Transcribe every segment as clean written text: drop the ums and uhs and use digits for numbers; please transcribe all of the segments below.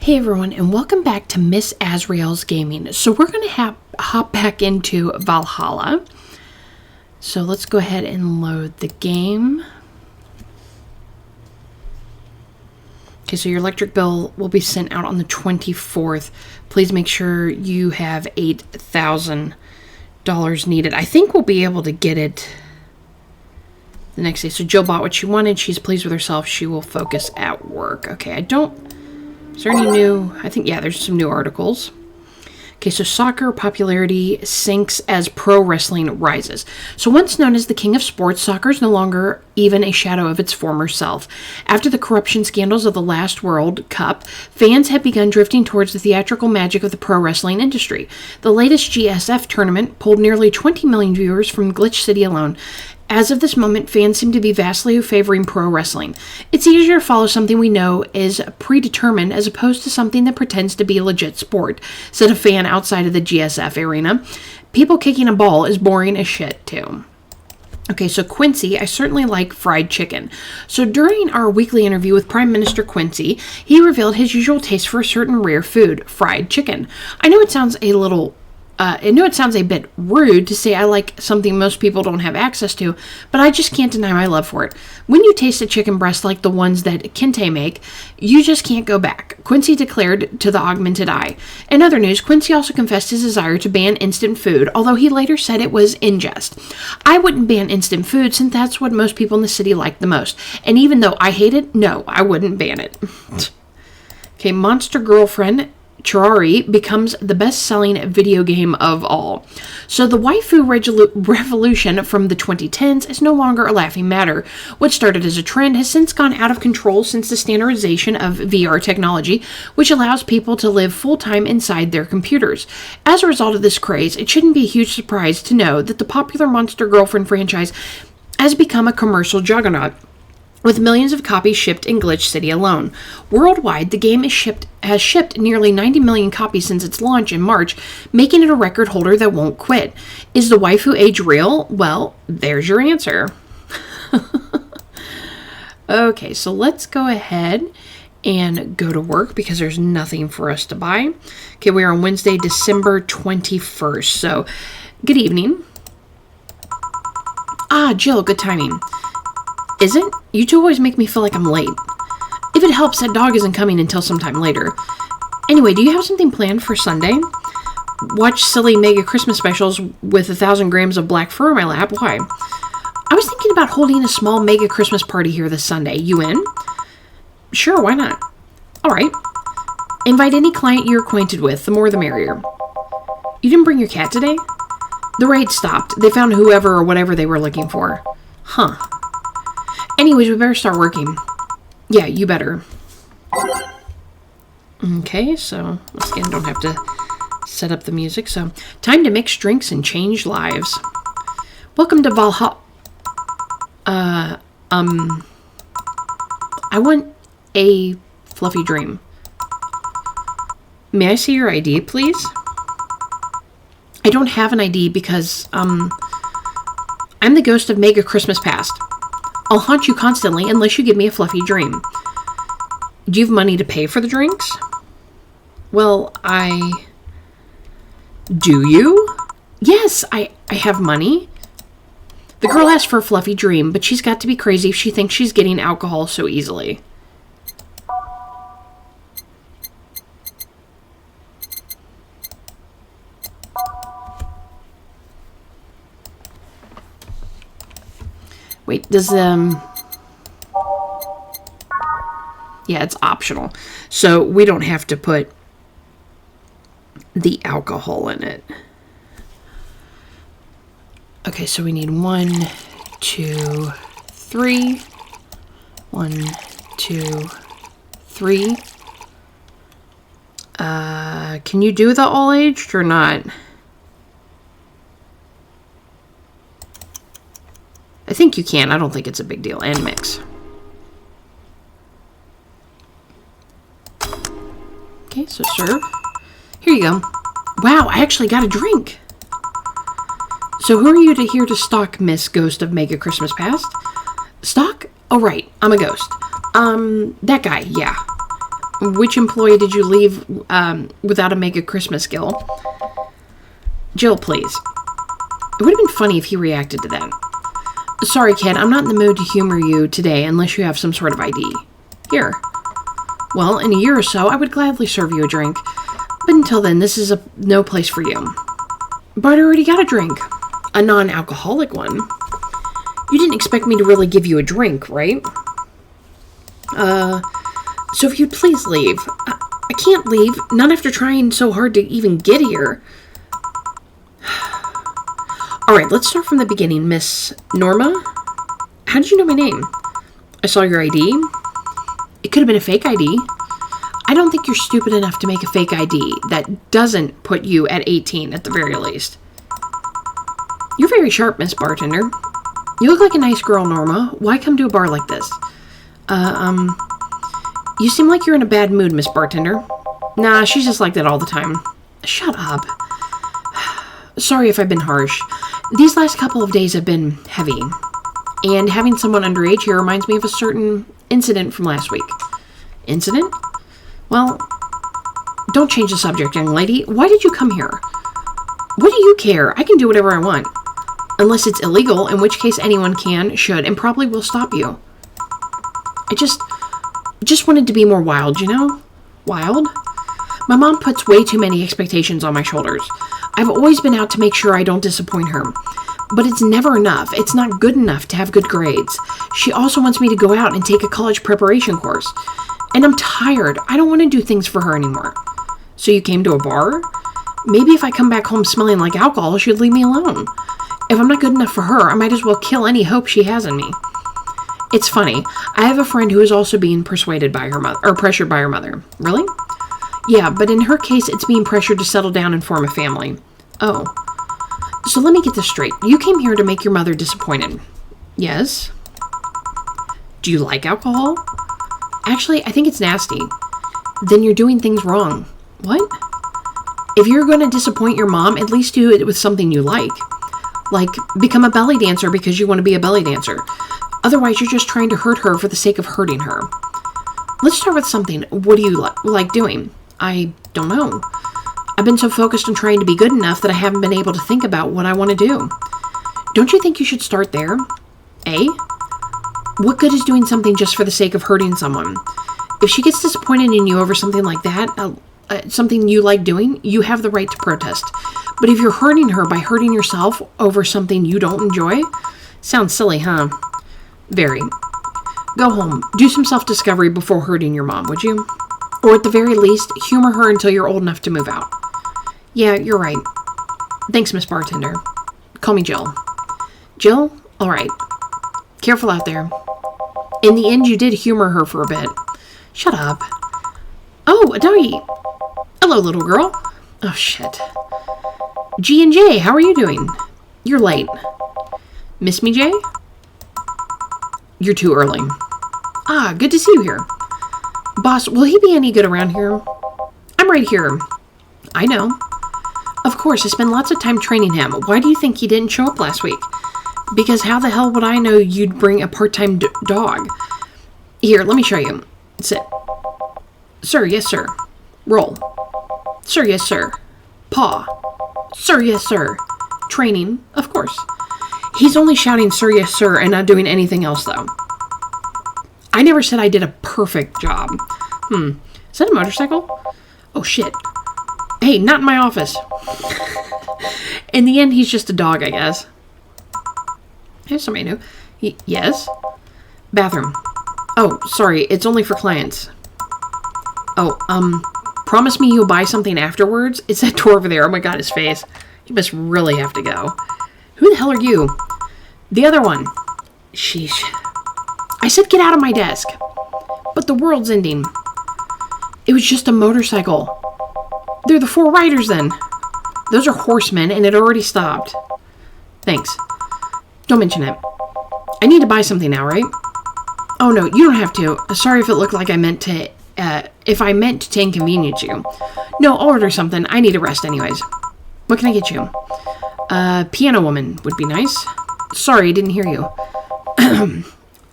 Hey everyone, and welcome back to Miss Azrael's Gaming. So we're going to hop back into Valhalla. So let's go ahead and load the game. Okay, so your electric bill will be sent out on the 24th. Please make sure you have $8,000 needed. I think we'll be able to get it the next day. So Jill bought what she wanted. She's pleased with herself. She will focus at work. Okay, is there any new... I think, yeah, there's some new articles. Okay, so soccer popularity sinks as pro wrestling rises. So once known as the king of sports, soccer is no longer even a shadow of its former self. After the corruption scandals of the last World Cup, fans have begun drifting towards the theatrical magic of the pro wrestling industry. The latest GSF tournament pulled nearly 20 million viewers from Glitch City alone. As of this moment, fans seem to be vastly favoring pro wrestling. It's easier to follow something we know is predetermined as opposed to something that pretends to be a legit sport, said a fan outside of the GSF arena. People kicking a ball is boring as shit, too. Okay, so Quincy, I certainly like fried chicken. So during our weekly interview with Prime Minister Quincy, he revealed his usual taste for a certain rare food, fried chicken. I know it sounds a bit rude to say I like something most people don't have access to, but I just can't deny my love for it. When you taste a chicken breast like the ones that Kinte make, you just can't go back, Quincy declared to the Augmented Eye. In other news, Quincy also confessed his desire to ban instant food, although he later said it was in jest. I wouldn't ban instant food since that's what most people in the city like the most, and even though I hate it, no, I wouldn't ban it. Okay, Monster Girlfriend Terraria becomes the best-selling video game of all. So the waifu revolution from the 2010s is no longer a laughing matter. What started as a trend has since gone out of control since the standardization of VR technology, which allows people to live full-time inside their computers. As a result of this craze, it shouldn't be a huge surprise to know that the popular Monster Girlfriend franchise has become a commercial juggernaut, with millions of copies shipped in Glitch City alone. Worldwide, the game has shipped nearly 90 million copies since its launch in March, making it a record holder that won't quit. Is the waifu age real? Well, there's your answer. Okay, so let's go ahead and go to work because there's nothing for us to buy. Okay, we are on Wednesday, December 21st. So, good evening. Jill, good timing. Is it? You two always make me feel like I'm late. If it helps, that dog isn't coming until sometime later. Anyway, do you have something planned for Sunday? Watch silly mega Christmas specials with 1,000 grams of black fur in my lap? Why? I was thinking about holding a small mega Christmas party here this Sunday. You in? Sure, why not? Alright. Invite any client you're acquainted with. The more the merrier. You didn't bring your cat today? The raid stopped. They found whoever or whatever they were looking for. Huh. Anyways, we better start working. Yeah, you better. Okay, so once again, don't have to set up the music. So, time to mix drinks and change lives. Welcome to Valhalla. I want a fluffy dream. May I see your ID, please? I don't have an ID because, I'm the ghost of Mega Christmas Past. I'll haunt you constantly unless you give me a fluffy dream. Do you have money to pay for the drinks? Well, Do you? Yes, I have money. The girl asked for a fluffy dream, but she's got to be crazy if she thinks she's getting alcohol so easily. Wait, yeah, it's optional. So we don't have to put the alcohol in it. Okay, so we need 1, 2, 3. 1, 2, 3. Can you do the all-aged or not? I think you can. I don't think it's a big deal. And mix. Okay, so serve. Here you go. Wow, I actually got a drink. So who are you here to stalk, Miss Ghost of Mega Christmas Past? Stalk? Oh, right. I'm a ghost. That guy, yeah. Which employee did you leave without a mega Christmas gill? Jill, please. It would have been funny if he reacted to that. Sorry, kid, I'm not in the mood to humor you today unless you have some sort of ID. Here. Well, in a year or so, I would gladly serve you a drink. But until then, this is no place for you. But I already got a drink. A non-alcoholic one. You didn't expect me to really give you a drink, right? So if you'd please leave. I can't leave, not after trying so hard to even get here. Alright, let's start from the beginning, Miss Norma. How did you know my name? I saw your ID. It could have been a fake ID. I don't think you're stupid enough to make a fake ID that doesn't put you at 18 at the very least. You're very sharp, Miss Bartender. You look like a nice girl, Norma. Why come to a bar like this? You seem like you're in a bad mood, Miss Bartender. Nah, she's just like that all the time. Shut up. Sorry if I've been harsh. These last couple of days have been heavy. And having someone underage here reminds me of a certain incident from last week. Incident? Well, don't change the subject, young lady. Why did you come here? What do you care? I can do whatever I want. Unless it's illegal, in which case anyone can, should, and probably will stop you. I just wanted to be more wild, you know? Wild? My mom puts way too many expectations on my shoulders. I've always been out to make sure I don't disappoint her. But it's never enough. It's not good enough to have good grades. She also wants me to go out and take a college preparation course. And I'm tired. I don't want to do things for her anymore. So you came to a bar? Maybe if I come back home smelling like alcohol, she'd leave me alone. If I'm not good enough for her, I might as well kill any hope she has in me. It's funny. I have a friend who is also being persuaded by her mother, or pressured by her mother. Really? Yeah, but in her case, it's being pressured to settle down and form a family. Oh. So let me get this straight. You came here to make your mother disappointed. Yes? Do you like alcohol? Actually, I think it's nasty. Then you're doing things wrong. What? If you're going to disappoint your mom, at least do it with something you like. Like, become a belly dancer because you want to be a belly dancer. Otherwise, you're just trying to hurt her for the sake of hurting her. Let's start with something. What do you like doing? I don't know. I've been so focused on trying to be good enough that I haven't been able to think about what I want to do. Don't you think you should start there? Eh? What good is doing something just for the sake of hurting someone? If she gets disappointed in you over something like that, something you like doing, you have the right to protest. But if you're hurting her by hurting yourself over something you don't enjoy, sounds silly, huh? Very. Go home. Do some self-discovery before hurting your mom, would you? Or at the very least, humor her until you're old enough to move out. Yeah, you're right. Thanks, Miss Bartender. Call me Jill. Jill? All right. Careful out there. In the end, you did humor her for a bit. Shut up. Oh, a doggy. Hello, little girl. Oh, shit. G&J, how are you doing? You're late. Miss me, Jay? You're too early. Ah, good to see you here. Boss, will he be any good around here? I'm right here. I know. Of course, I spent lots of time training him. Why do you think he didn't show up last week? Because how the hell would I know you'd bring a part-time dog? Here, let me show you. Sit. Sir, yes, sir. Roll. Sir, yes, sir. Paw. Sir, yes, sir. Training, of course. He's only shouting, sir, yes, sir, and not doing anything else, though. I never said I did a perfect job. Is that a motorcycle? Oh, shit. Hey, not in my office. In the end, he's just a dog, I guess. Here's somebody new. Yes? Bathroom. Oh, sorry, it's only for clients. Oh, promise me you'll buy something afterwards? It's that door over there. Oh my god, his face. You must really have to go. Who the hell are you? The other one. Sheesh. I said get out of my desk. But the world's ending. It was just a motorcycle. They're the 4 riders then. Those are horsemen and it already stopped. Thanks. Don't mention it. I need to buy something now, right? Oh no, you don't have to. Sorry if it looked like I meant to, if I meant to inconvenience you. No, I'll order something. I need a rest anyways. What can I get you? Piano woman would be nice. Sorry, I didn't hear you.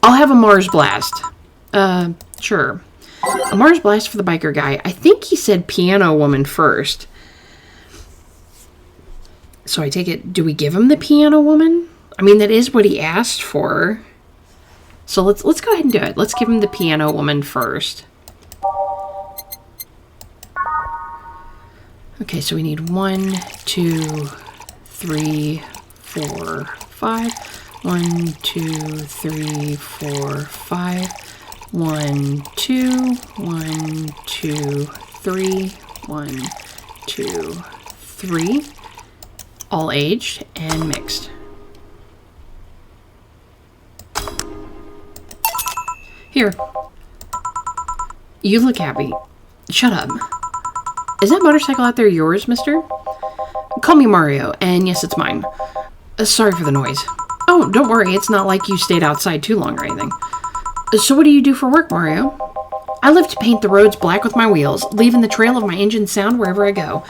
I'll have a Mars blast. Sure. A Mars Blast for the biker guy. I think he said piano woman first. So I take it, do we give him the piano woman? I mean, that is what he asked for. So let's go ahead and do it. Let's give him the piano woman first. Okay, so we need 1, 2, 3, 4, 5. 1, 2, 3, 4, 5. 1, 2, 1, 2, 3, 1, 2, 3. All aged and mixed. Here. You look happy. Shut up. Is that motorcycle out there yours, mister? Call me Mario, and yes, it's mine. Sorry for the noise. Oh, don't worry, it's not like you stayed outside too long or anything. So what do you do for work, Mario? I live to paint the roads black with my wheels, leaving the trail of my engine sound wherever I go.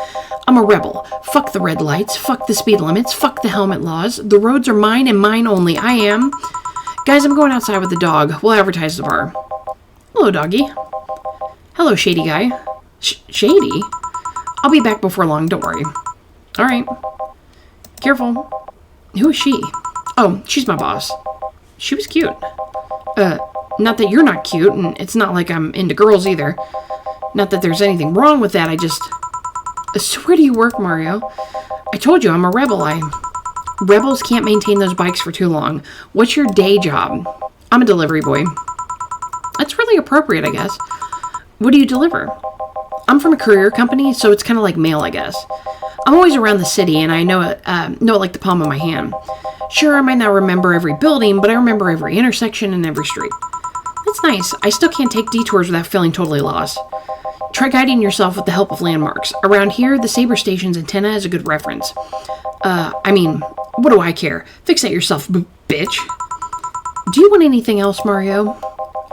I'm a rebel. Fuck the red lights, fuck the speed limits, fuck the helmet laws. The roads are mine and mine only. I am... Guys, I'm going outside with the dog. We'll advertise the bar. Hello, doggy. Hello, shady guy. Shady? I'll be back before long, don't worry. Alright. Careful. Who is she? Oh, she's my boss. She was cute. Not that you're not cute, and it's not like I'm into girls either. Not that there's anything wrong with that, I just... So where do you work, Mario? I told you, I'm a rebel. Rebels can't maintain those bikes for too long. What's your day job? I'm a delivery boy. That's really appropriate, I guess. What do you deliver? I'm from a courier company, so it's kind of like mail, I guess. I'm always around the city, and I know it like the palm of my hand. Sure, I might not remember every building, but I remember every intersection and every street. That's nice. I still can't take detours without feeling totally lost. Try guiding yourself with the help of landmarks. Around here, the Saber Station's antenna is a good reference. I mean, what do I care? Fix that yourself, bitch. Do you want anything else, Mario?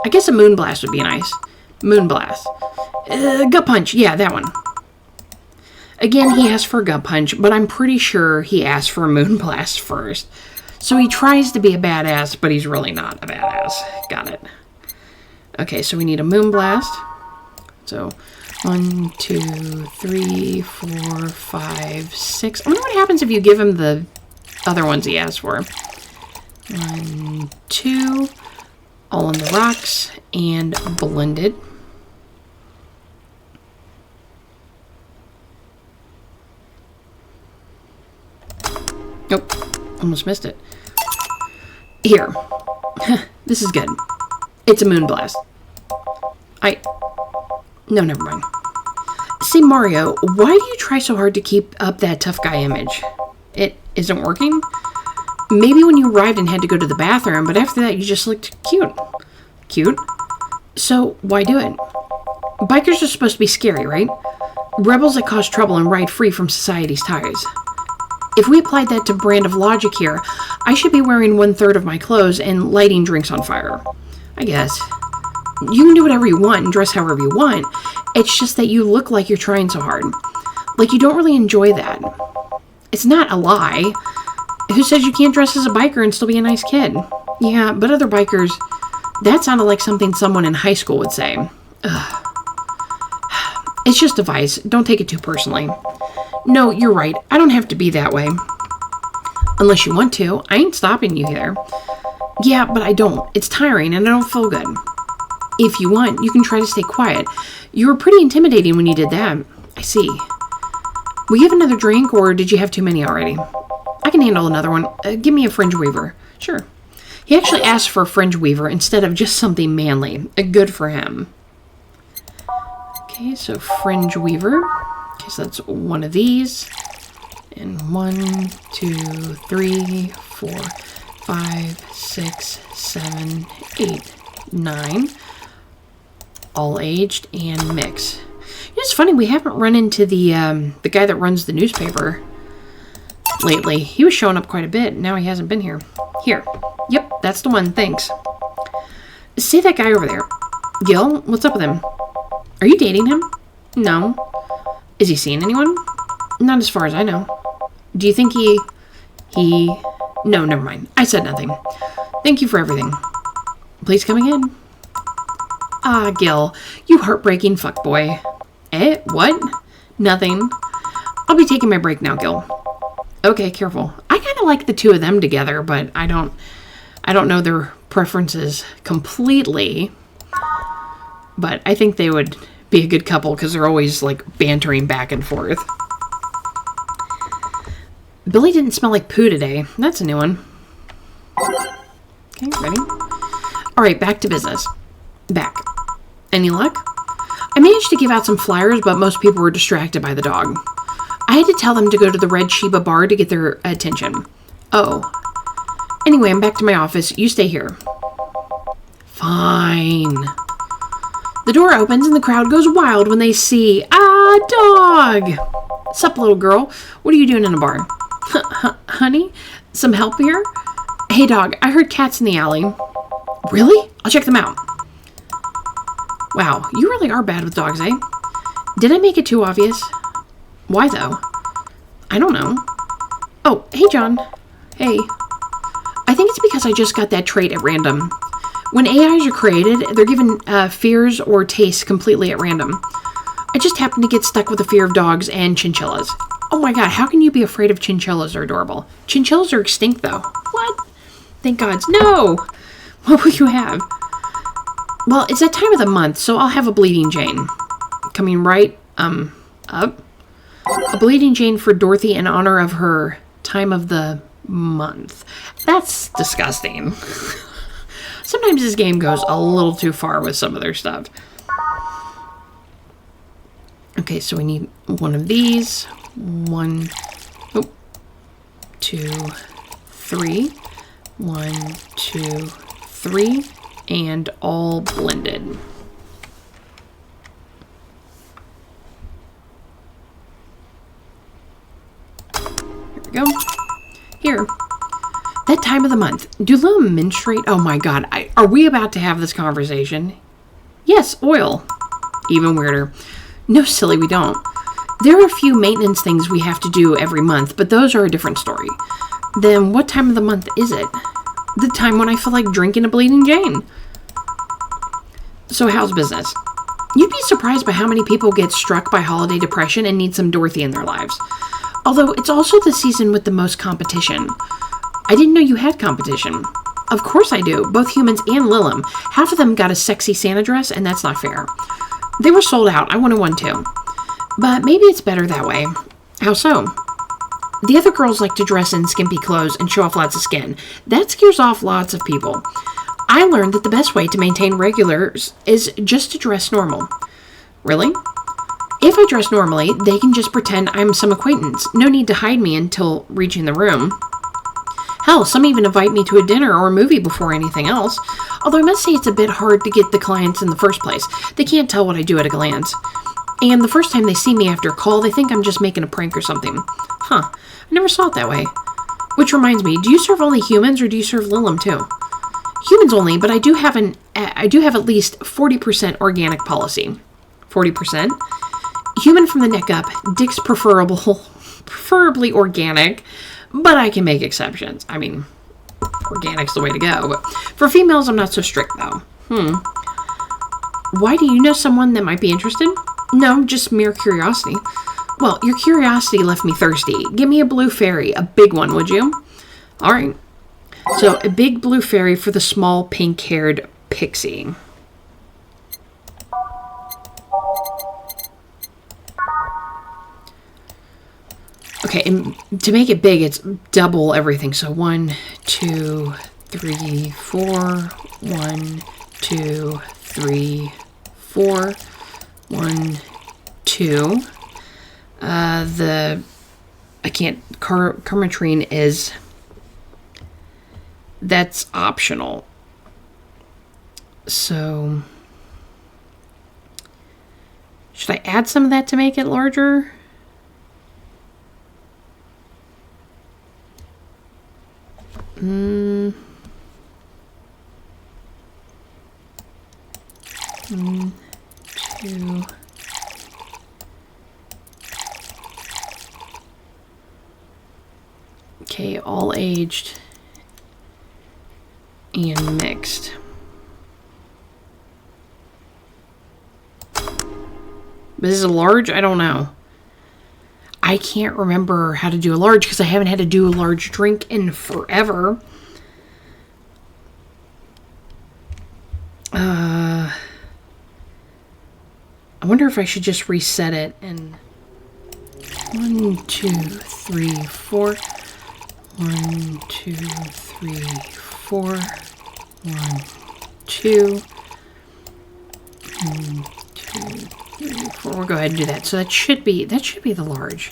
I guess a moonblast would be nice. Moonblast. Gut punch. Yeah, that one. Again, he asked for a gut punch, but I'm pretty sure he asked for a moonblast first. So he tries to be a badass, but he's really not a badass. Got it. Okay, so we need a moonblast. So 1, 2, 3, 4, 5, 6. I wonder what happens if you give him the other ones he asked for. 1, 2, all on the rocks and blended. Nope, almost missed it. Here. This is good. It's a moonblast. No, never mind. Say, Mario, why do you try so hard to keep up that tough guy image? It isn't working? Maybe when you arrived and had to go to the bathroom, but after that you just looked cute. Cute? So, why do it? Bikers are supposed to be scary, right? Rebels that cause trouble and ride free from society's ties. If we applied that to brand of logic here, I should be wearing 1/3 of my clothes and lighting drinks on fire. I guess. You can do whatever you want and dress however you want. It's just that you look like you're trying so hard. Like you don't really enjoy that. It's not a lie. Who says you can't dress as a biker and still be a nice kid? Yeah, but other bikers... That sounded like something someone in high school would say. Ugh. It's just a vice. Don't take it too personally. No, you're right. I don't have to be that way. Unless you want to. I ain't stopping you here. Yeah, but I don't. It's tiring and I don't feel good. If you want, you can try to stay quiet. You were pretty intimidating when you did that. I see. Will you have another drink, or did you have too many already? I can handle another one. Give me a fringe weaver. Sure. He actually asked for a fringe weaver instead of just something manly. Good for him. Okay, so fringe weaver. Okay, so that's one of these. And 1, 2, 3, 4, 5, 6, 7, 8, 9. All aged and mixed. It's funny, we haven't run into the guy that runs the newspaper lately. He was showing up quite a bit. Now he hasn't been here. Here. Yep, that's the one. Thanks. Say that guy over there. Gil, what's up with him? Are you dating him? No. Is he seeing anyone? Not as far as I know. Do you think he... No, never mind. I said nothing. Thank you for everything. Please come again. Ah, Gil, you heartbreaking fuckboy. Eh? What? Nothing. I'll be taking my break now, Gil. Okay, careful. I kind of like the two of them together, but I don't know their preferences completely. But I think they would be a good couple because they're always like bantering back and forth. Billy didn't smell like poo today. That's a new one. Okay, ready? All right, back to business. Back. Any luck? I managed to give out some flyers, but most people were distracted by the dog. I had to tell them to go to the Red Sheba bar to get their attention. Oh. Anyway, I'm back to my office. You stay here. Fine. The door opens and the crowd goes wild when they see a dog. Sup, little girl? What are you doing in a bar? Honey? Some help here? Hey, dog, I heard cats in the alley. Really? I'll check them out. Wow, you really are bad with dogs, eh? Did I make it too obvious? Why, though? I don't know. Oh, hey, John. Hey. I think it's because I just got that trait at random. When AIs are created, they're given fears or tastes completely at random. I just happened to get stuck with a fear of dogs and chinchillas. Oh my god, how can you be afraid of chinchillas? They're adorable. Chinchillas are extinct, though. What? Thank gods. No! What will you have? Well, it's that time of the month, so I'll have a Bleeding Jane. Coming right, up. A Bleeding Jane for Dorothy in honor of her time of the month. That's disgusting. Sometimes this game goes a little too far with some of their stuff. Okay, so we need one of these. 1, 2, 3. 1, 2, 3. And all blended. Here we go. Here. That time of the month. Do little menstruate? Oh my god. Are we about to have this conversation? Yes, oil. Even weirder. No, silly, we don't. There are a few maintenance things we have to do every month, but those are a different story. Then what time of the month is it? The time when I feel like drinking a Bleeding Jane. So how's business? You'd be surprised by how many people get struck by holiday depression and need some Dorothy in their lives. Although it's also the season with the most competition. I didn't know you had competition. Of course I do, both humans and Lilum. Half of them got a sexy Santa dress, and that's not fair. They were sold out. I wanted one too. But maybe it's better that way. How so? The other girls like to dress in skimpy clothes and show off lots of skin. That scares off lots of people. I learned that the best way to maintain regulars is just to dress normal. Really? If I dress normally, they can just pretend I'm some acquaintance. No need to hide me until reaching the room. Hell, some even invite me to a dinner or a movie before anything else. Although I must say it's a bit hard to get the clients in the first place. They can't tell what I do at a glance. And the first time they see me after a call, they think I'm just making a prank or something. Huh. I never saw it that way. Which reminds me, do you serve only humans or do you serve Lilum too? Humans only, but I do have at least 40% organic policy. 40%? Human from the neck up, dick's preferably organic, but I can make exceptions. I mean, organic's the way to go. But for females, I'm not so strict though. Why, do you know someone that might be interested? No, just mere curiosity. Well, your curiosity left me thirsty. Give me a blue fairy, a big one, would you? All right. So, a big blue fairy for the small pink-haired pixie. Okay, and to make it big, it's double everything. So 1, 2, 3, 4. 1, 2, 3, 4. 1, 2. Carmetrine is, that's optional. So, should I add some of that to make it larger? One, 2. Okay, all aged and mixed. But this is a large? I don't know. I can't remember how to do a large because I haven't had to do a large drink in forever. I wonder if I should just reset it and 1, 2, 3, 4. 1, 2, 3, 4. 1, 2. 1, 2, 3, 4. We'll go ahead and do that. So that should be the large.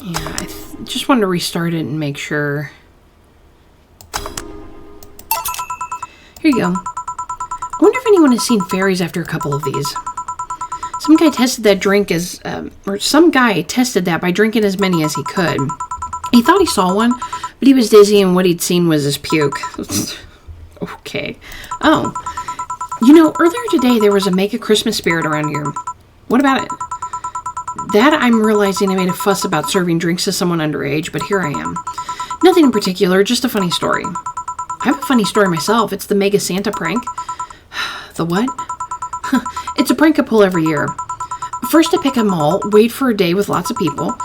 Yeah, I just wanted to restart it and make sure. Here you go. I wonder if anyone has seen fairies after a couple of these. Some guy tested that by drinking as many as he could. He thought he saw one, but he was dizzy and what he'd seen was his puke. Okay. Oh. You know, earlier today there was a Make a Christmas spirit around here. What about it? That I'm realizing I made a fuss about serving drinks to someone underage, but here I am. Nothing in particular, just a funny story. I have a funny story myself. It's the Mega Santa prank. The what? It's a prank I pull every year. First I pick a mall, wait for a day with lots of people.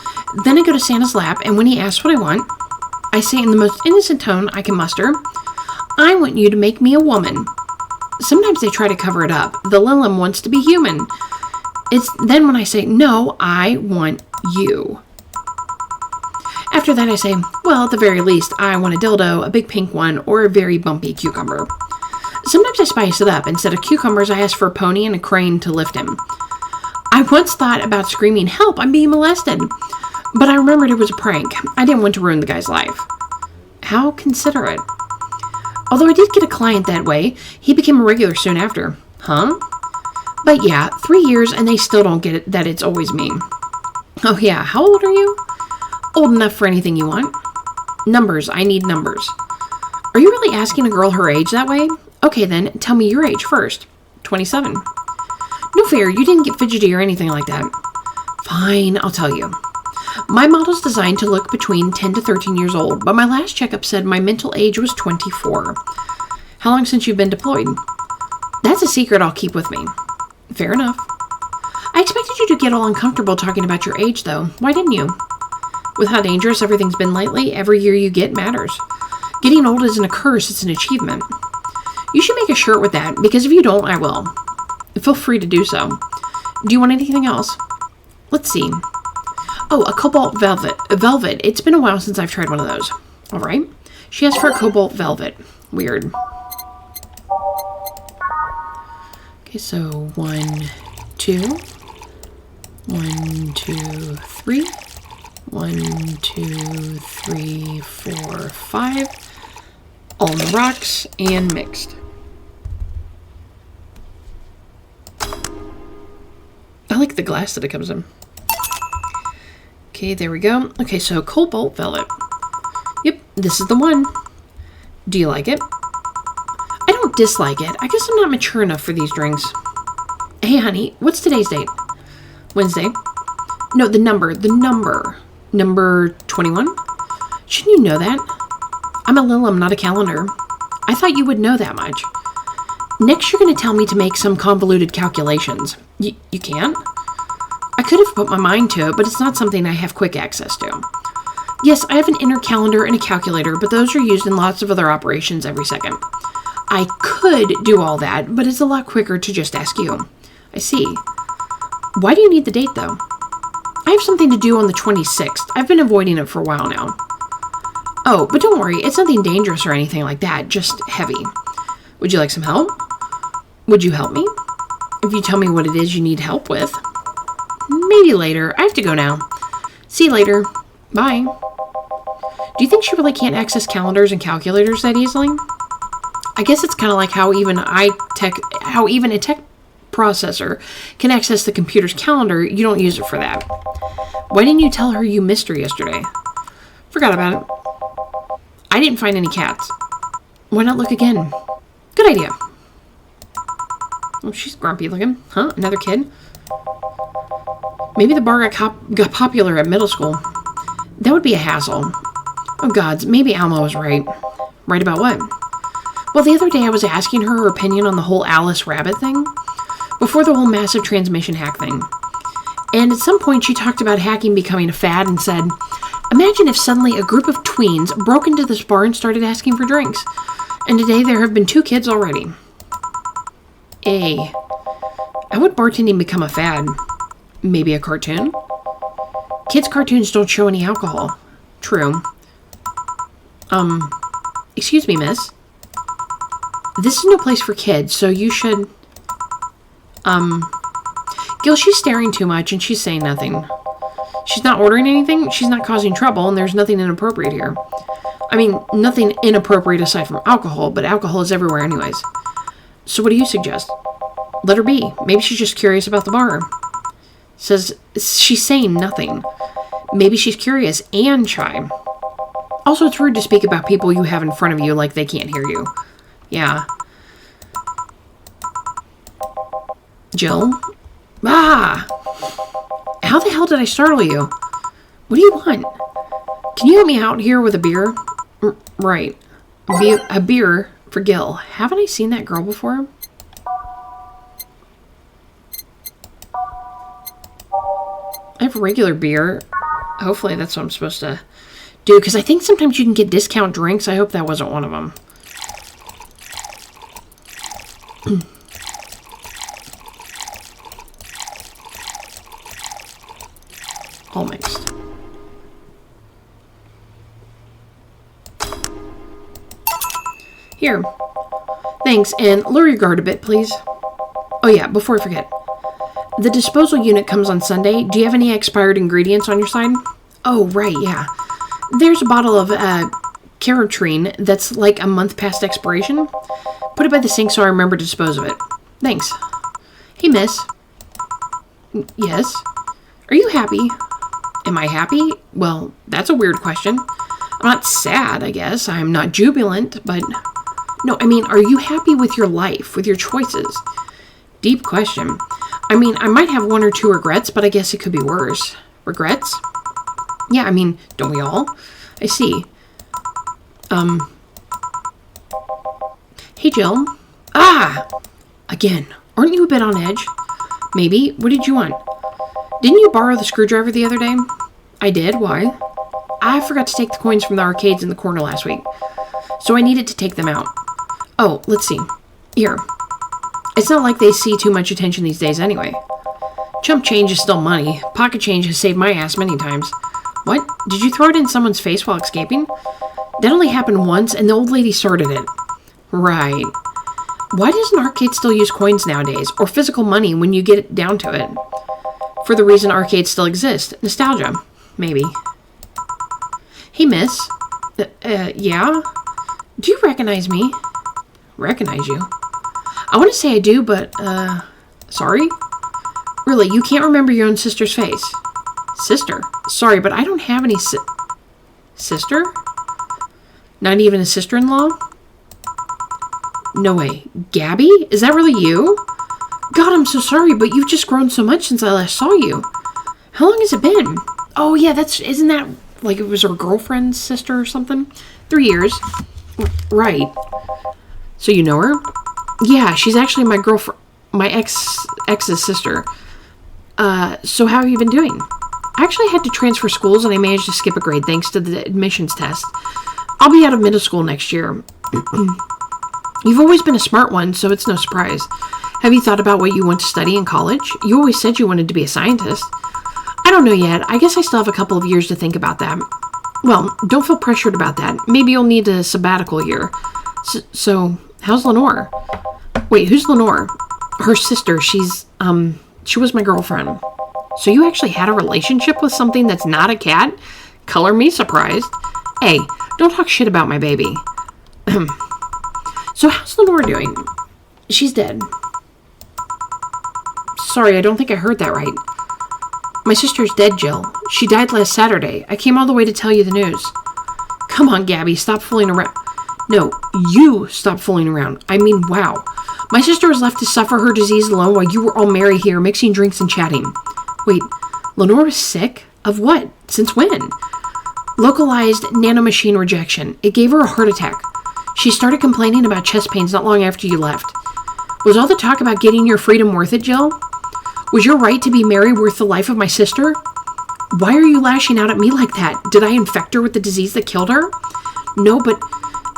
Then I go to Santa's lap, and when he asks what I want, I say in the most innocent tone I can muster, I want you to make me a woman. Sometimes they try to cover it up. The Lilum wants to be human. It's then when I say, no, I want you. After that I say, well, at the very least, I want a dildo, a big pink one, or a very bumpy cucumber. Sometimes I spice it up. Instead of cucumbers, I ask for a pony and a crane to lift him. I once thought about screaming, help, I'm being molested. But I remembered it was a prank. I didn't want to ruin the guy's life. How considerate. Although I did get a client that way, he became a regular soon after. Huh? But yeah, 3 years and they still don't get it that it's always me. Oh yeah, how old are you? Old enough for anything you want. Numbers, I need numbers. Are you really asking a girl her age that way? Okay then, tell me your age first. 27. No fair, you didn't get fidgety or anything like that. Fine, I'll tell you. My model's designed to look between 10 to 13 years old, but my last checkup said my mental age was 24. How long since you've been deployed? That's a secret I'll keep with me. Fair enough. I expected you to get all uncomfortable talking about your age, though. Why didn't you? With how dangerous everything's been lately, every year you get matters. Getting old isn't a curse, it's an achievement. You should make a shirt with that, because if you don't, I will. Feel free to do so. Do you want anything else? Let's see. Oh, a cobalt velvet. A velvet. It's been a while since I've tried one of those. All right. She asked for a cobalt velvet. Weird. Okay, so 1, 2. 1, 2, 3. 1, 2, 3, 4, 5. All on the rocks and mixed. I like the glass that it comes in. Okay, there we go. Okay, so cobalt velvet. Yep, this is the one. Do you like it? I don't dislike it. I guess I'm not mature enough for these drinks. Hey, honey, what's today's date? Wednesday? No, the number. Number 21? Shouldn't you know that? I'm a Lilum, not a calendar. I thought you would know that much. Next, you're going to tell me to make some convoluted calculations. You can't? I could have put my mind to it, but it's not something I have quick access to. Yes, I have an inner calendar and a calculator, but those are used in lots of other operations every second. I could do all that, but it's a lot quicker to just ask you. I see. Why do you need the date, though? I have something to do on the 26th. I've been avoiding it for a while now. Oh, but don't worry, it's nothing dangerous or anything like that, just heavy. Would you like some help? Would you help me? If you tell me what it is you need help with. Maybe later. I have to go now. See you later. Bye. Do you think she really can't access calendars and calculators that easily? I guess it's kind of like how even a tech processor can access the computer's calendar. You don't use it for that. Why didn't you tell her you missed her yesterday? Forgot about it. I didn't find any cats. Why not look again? Good idea. Oh, she's grumpy looking. Huh? Another kid? Maybe the bar got popular at middle school. That would be a hassle. Oh gods, maybe Alma was right. Right about what? Well, the other day I was asking her opinion on the whole Alice Rabbit thing. before the whole massive transmission hack thing. And at some point she talked about hacking becoming a fad and said, imagine if suddenly a group of tweens broke into this bar and started asking for drinks. And today there have been 2 kids already. How would bartending become a fad? Maybe a cartoon? Kids' cartoons don't show any alcohol. True. Excuse me, miss. This is no place for kids, so you should... Gil, she's staring too much and she's saying nothing. She's not ordering anything, she's not causing trouble, and there's nothing inappropriate here. I mean, nothing inappropriate aside from alcohol, but alcohol is everywhere anyways. So what do you suggest? Let her be. Maybe she's just curious about the bar. Says she's saying nothing. Maybe she's curious and shy. Also, it's rude to speak about people you have in front of you like they can't hear you. Yeah. Jill? Ah! How the hell did I startle you? What do you want? Can you help me out here with a beer? Right. A beer for Gil. Haven't I seen that girl before? I have regular beer. Hopefully that's what I'm supposed to do, because I think sometimes you can get discount drinks. I hope that wasn't one of them. All mixed. Here. Thanks, and lower your guard a bit, please. Oh yeah, before I forget. The disposal unit comes on Sunday. Do you have any expired ingredients on your side? Oh, right, yeah. There's a bottle of Caratrine that's like a month past expiration. Put it by the sink so I remember to dispose of it. Thanks. Hey, miss. Yes? Are you happy? Am I happy? Well, that's a weird question. I'm not sad, I guess. I'm not jubilant, but... No, I mean, are you happy with your life, with your choices? Deep question. I mean, I might have 1 or 2 regrets, but I guess it could be worse. Regrets? Yeah, I mean, don't we all? I see. Hey, Jill. Ah! Again. Aren't you a bit on edge? Maybe. What did you want? Didn't you borrow the screwdriver the other day? I did. Why? I forgot to take the coins from the arcades in the corner last week, so I needed to take them out. Oh, let's see. Here. It's not like they see too much attention these days anyway. Chump change is still money. Pocket change has saved my ass many times. What? Did you throw it in someone's face while escaping? That only happened once, and the old lady started it. Right. Why does an arcade still use coins nowadays, or physical money when you get it down to it? For the reason arcades still exist. Nostalgia. Maybe. Hey, miss. Yeah? Do you recognize me? Recognize you? I want to say I do, but, sorry? Really, you can't remember your own sister's face? Sister? Sorry, but I don't have any sister? Not even a sister-in-law? No way. Gabby? Is that really you? God, I'm so sorry, but you've just grown so much since I last saw you. How long has it been? Oh, yeah, isn't that, like, it was her girlfriend's sister or something? 3 years. Right. So you know her? Yeah, she's actually my girlfriend, my ex's sister. So how have you been doing? I actually had to transfer schools and I managed to skip a grade thanks to the admissions test. I'll be out of middle school next year. You've always been a smart one, so it's no surprise. Have you thought about what you want to study in college? You always said you wanted to be a scientist. I don't know yet. I guess I still have a couple of years to think about that. Well, don't feel pressured about that. Maybe you'll need a sabbatical year. So how's Lenore? Wait, who's Lenore? Her sister. She was my girlfriend. So you actually had a relationship with something that's not a cat? Color me surprised. Hey, don't talk shit about my baby. So how's Lenore doing? She's dead. Sorry, I don't think I heard that right. My sister's dead, Jill. She died last Saturday. I came all the way to tell you the news. Come on, Gabby, stop fooling around. No, you stop fooling around. I mean, wow. My sister was left to suffer her disease alone while you were all merry here, mixing drinks and chatting. Wait, Lenore was sick? Of what? Since when? Localized nanomachine rejection. It gave her a heart attack. She started complaining about chest pains not long after you left. Was all the talk about getting your freedom worth it, Jill? Was your right to be Mary worth the life of my sister? Why are you lashing out at me like that? Did I infect her with the disease that killed her? No, but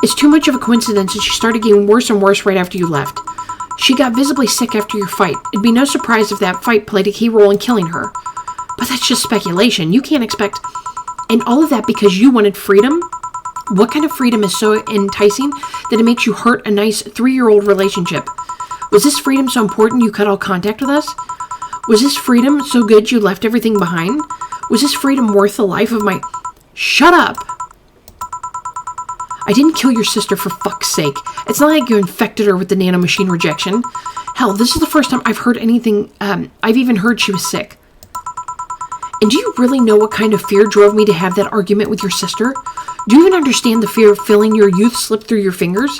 it's too much of a coincidence that she started getting worse and worse right after you left. She got visibly sick after your fight. It'd be no surprise if that fight played a key role in killing her. But that's just speculation. You can't expect... And all of that because you wanted freedom? What kind of freedom is so enticing that it makes you hurt a nice 3-year-old relationship? Was this freedom so important you cut all contact with us? Was this freedom so good you left everything behind? Was this freedom worth the life of my... Shut up! I didn't kill your sister for fuck's sake. It's not like you infected her with the nanomachine rejection. Hell, this is the first time I've heard anything... I've even heard she was sick. And do you really know what kind of fear drove me to have that argument with your sister? Do you even understand the fear of feeling your youth slip through your fingers?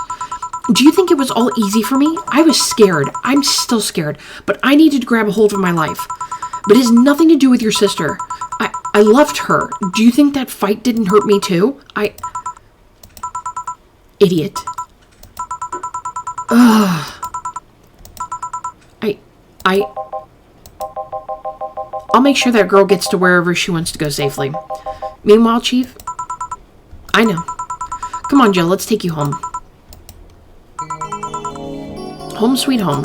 Do you think it was all easy for me? I was scared. I'm still scared. But I needed to grab a hold of my life. But it has nothing to do with your sister. I loved her. Do you think that fight didn't hurt me too? Idiot. Ugh. I'll make sure that girl gets to wherever she wants to go safely. Meanwhile, Chief, I know. Come on, Jill, let's take you home. Home sweet home.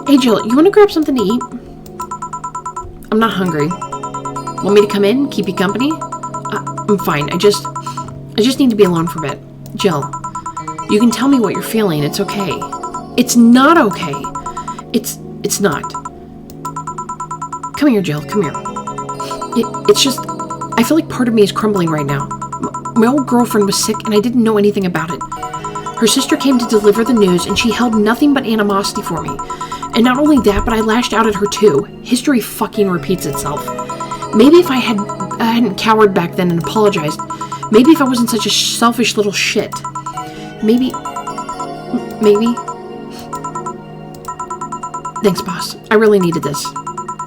Hey, Jill, you want to grab something to eat? I'm not hungry. Want me to come in? Keep you company? I'm fine. I just need to be alone for a bit. Jill, you can tell me what you're feeling. It's okay. It's not okay. It's not. Come here, Jill. Come here. It's just... I feel like part of me is crumbling right now. My old girlfriend was sick and I didn't know anything about it. Her sister came to deliver the news and she held nothing but animosity for me. And not only that, but I lashed out at her too. History fucking repeats itself. Maybe if I hadn't cowered back then and apologized. Maybe if I wasn't such a selfish little shit. Maybe... Thanks, boss. I really needed this.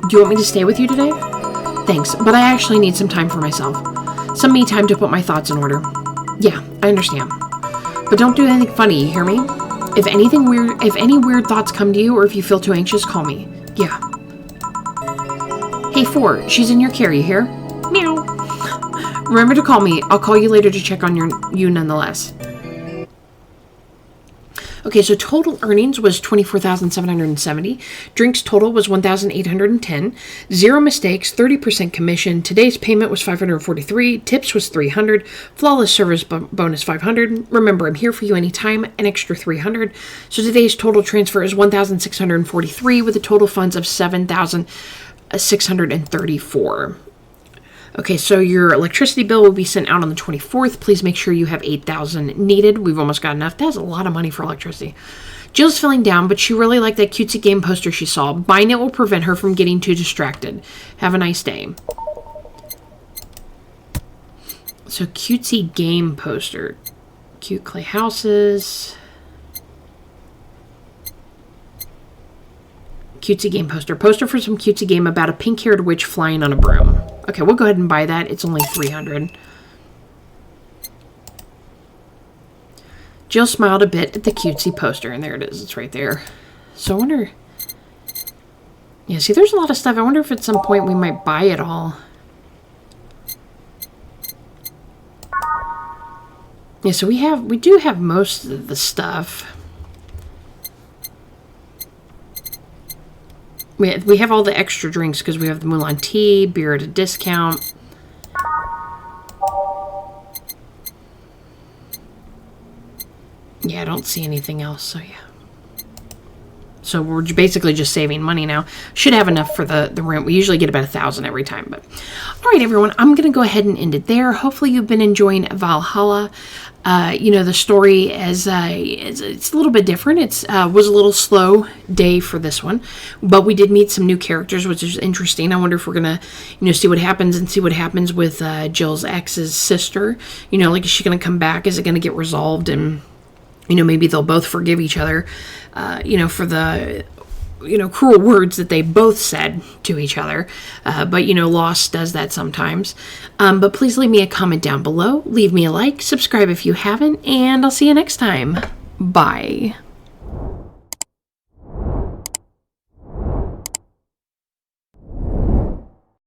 Do you want me to stay with you today? Thanks, but I actually need some time for myself. Some me time to put my thoughts in order. Yeah, I understand. But don't do anything funny, you hear me? If any weird thoughts come to you, or if you feel too anxious, call me. Yeah. Hey, 4, she's in your care, you hear? Meow. Remember to call me. I'll call you later to check on you nonetheless. Okay, so total earnings was $24,770. Drinks total was $1,810. 0 mistakes, 30% commission. Today's payment was $543. Tips was $300. Flawless service bonus $500. Remember, I'm here for you anytime, an extra $300. So today's total transfer is $1,643 with a total funds of $7,634. Okay, so your electricity bill will be sent out on the 24th. Please make sure you have $8,000 needed. We've almost got enough. That's a lot of money for electricity. Jill's feeling down, but she really liked that cutesy game poster she saw. Buying it will prevent her from getting too distracted. Have a nice day. So, cutesy game poster. Cute clay houses. Cutesy game poster. Poster for some cutesy game about a pink-haired witch flying on a broom. Okay, we'll go ahead and buy that. It's only $300. Jill smiled a bit at the cutesy poster, and there it is. It's right there. So I wonder... Yeah, see, there's a lot of stuff. I wonder if at some point we might buy it all. Yeah, so we do have most of the stuff. We have all the extra drinks because we have the Mulan tea, beer at a discount. Yeah, I don't see anything else, so yeah. So we're basically just saving money now. Should have enough for the rent. We usually get about $1,000 every time. But all right, everyone, I'm going to go ahead and end it there. Hopefully you've been enjoying Valhalla. You know, the story it's a little bit different. It was a little slow day for this one, but we did meet some new characters, which is interesting. I wonder if we're gonna, see what happens and see what happens with Jill's ex's sister. Like, is she gonna come back? Is it gonna get resolved? And maybe they'll both forgive each other. For the cruel words that they both said to each other. But Lost does that sometimes. But please leave me a comment down below. Leave me a like, subscribe if you haven't, and I'll see you next time. Bye.